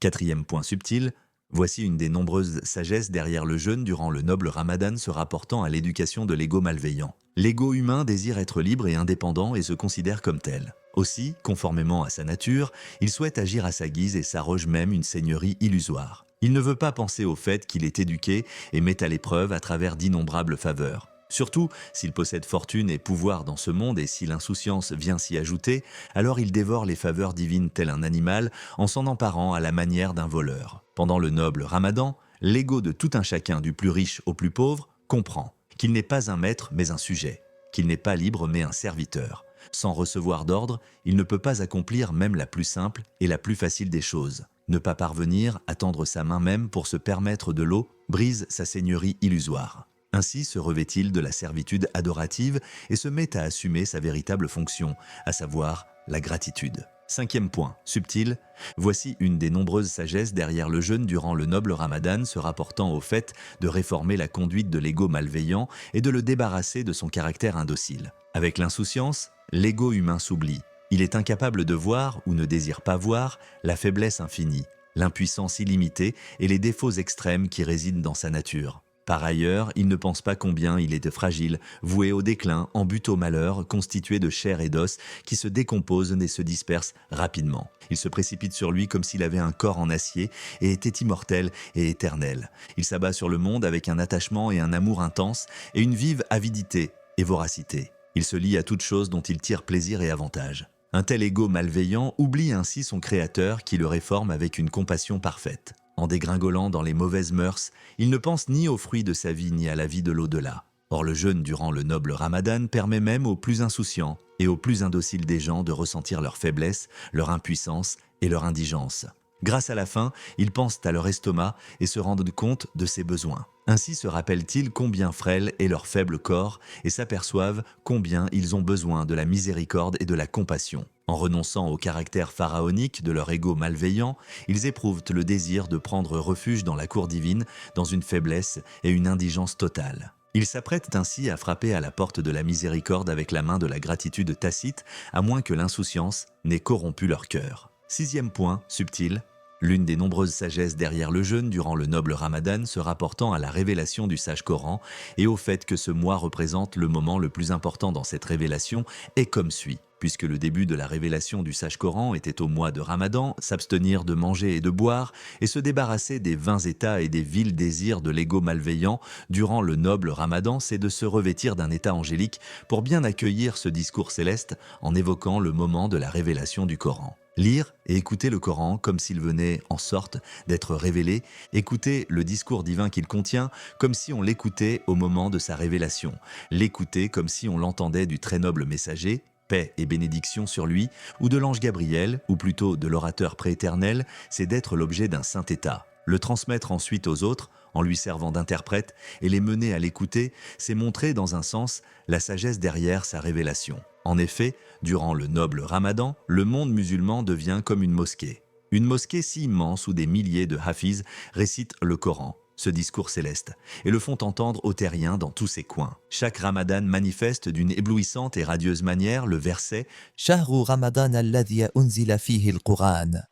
Quatrième point subtil, voici une des nombreuses sagesses derrière le jeûne durant le noble Ramadan se rapportant à l'éducation de l'ego malveillant. L'ego humain désire être libre et indépendant et se considère comme tel. Aussi, conformément à sa nature, il souhaite agir à sa guise et s'arroge même une seigneurie illusoire. Il ne veut pas penser au fait qu'il est éduqué et met à l'épreuve à travers d'innombrables faveurs. Surtout, s'il possède fortune et pouvoir dans ce monde et si l'insouciance vient s'y ajouter, alors il dévore les faveurs divines tel un animal en s'en emparant à la manière d'un voleur. Pendant le noble Ramadan, l'ego de tout un chacun du plus riche au plus pauvre comprend qu'il n'est pas un maître mais un sujet, qu'il n'est pas libre mais un serviteur. Sans recevoir d'ordre, il ne peut pas accomplir même la plus simple et la plus facile des choses. Ne pas parvenir à tendre sa main même pour se permettre de l'eau brise sa seigneurie illusoire. Ainsi se revêt-il de la servitude adorative et se met à assumer sa véritable fonction, à savoir la gratitude. Cinquième point, subtil, voici une des nombreuses sagesses derrière le jeûne durant le noble Ramadan se rapportant au fait de réformer la conduite de l'ego malveillant et de le débarrasser de son caractère indocile. Avec l'insouciance, l'ego humain s'oublie. Il est incapable de voir ou ne désire pas voir la faiblesse infinie, l'impuissance illimitée et les défauts extrêmes qui résident dans sa nature. Par ailleurs, il ne pense pas combien il est fragile, voué au déclin, en butte au malheur, constitué de chair et d'os qui se décomposent et se dispersent rapidement. Il se précipite sur lui comme s'il avait un corps en acier et était immortel et éternel. Il s'abat sur le monde avec un attachement et un amour intense et une vive avidité et voracité. Il se lie à toute chose dont il tire plaisir et avantage. Un tel ego malveillant oublie ainsi son créateur qui le réforme avec une compassion parfaite. En dégringolant dans les mauvaises mœurs, il ne pense ni aux fruits de sa vie ni à la vie de l'au-delà. Or le jeûne durant le noble Ramadan permet même aux plus insouciants et aux plus indociles des gens de ressentir leur faiblesse, leur impuissance et leur indigence. Grâce à la faim, ils pensent à leur estomac et se rendent compte de ses besoins. Ainsi se rappellent-ils combien frêle est leur faible corps et s'aperçoivent combien ils ont besoin de la miséricorde et de la compassion. En renonçant au caractère pharaonique de leur ego malveillant, ils éprouvent le désir de prendre refuge dans la cour divine, dans une faiblesse et une indigence totale. Ils s'apprêtent ainsi à frapper à la porte de la miséricorde avec la main de la gratitude tacite, à moins que l'insouciance n'ait corrompu leur cœur. Sixième point, subtil, l'une des nombreuses sagesses derrière le jeûne durant le noble Ramadan se rapportant à la révélation du sage Coran et au fait que ce mois représente le moment le plus important dans cette révélation est comme suit. Puisque le début de la révélation du sage Coran était au mois de Ramadan, s'abstenir de manger et de boire et se débarrasser des vains états et des vils désirs de l'ego malveillant durant le noble Ramadan, c'est de se revêtir d'un état angélique pour bien accueillir ce discours céleste en évoquant le moment de la révélation du Coran. Lire et écouter le Coran comme s'il venait en sorte d'être révélé, écouter le discours divin qu'il contient comme si on l'écoutait au moment de sa révélation, l'écouter comme si on l'entendait du très noble messager, paix et bénédiction sur lui, ou de l'ange Gabriel, ou plutôt de l'orateur prééternel, c'est d'être l'objet d'un saint état. Le transmettre ensuite aux autres, en lui servant d'interprète, et les mener à l'écouter, c'est montrer dans un sens la sagesse derrière sa révélation. En effet, durant le noble Ramadan, le monde musulman devient comme une mosquée. Une mosquée si immense où des milliers de hafiz récitent le Coran, ce discours céleste, et le font entendre aux terriens dans tous ses coins. Chaque Ramadan manifeste d'une éblouissante et radieuse manière le verset « شهر رمضان الذي أنزل فيه القرآن »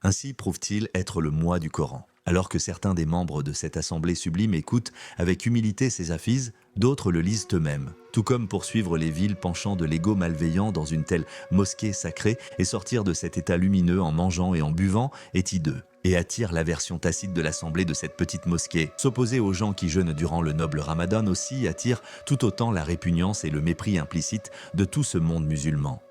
Ainsi prouve-t-il être le mois du Coran. Alors que certains des membres de cette assemblée sublime écoutent avec humilité ces hafiz, d'autres le lisent eux-mêmes. Tout comme poursuivre les vils penchants de l'ego malveillant dans une telle mosquée sacrée et sortir de cet état lumineux en mangeant et en buvant est hideux et attire l'aversion tacite de l'assemblée de cette petite mosquée. S'opposer aux gens qui jeûnent durant le noble Ramadan aussi attire tout autant la répugnance et le mépris implicite de tout ce monde musulman.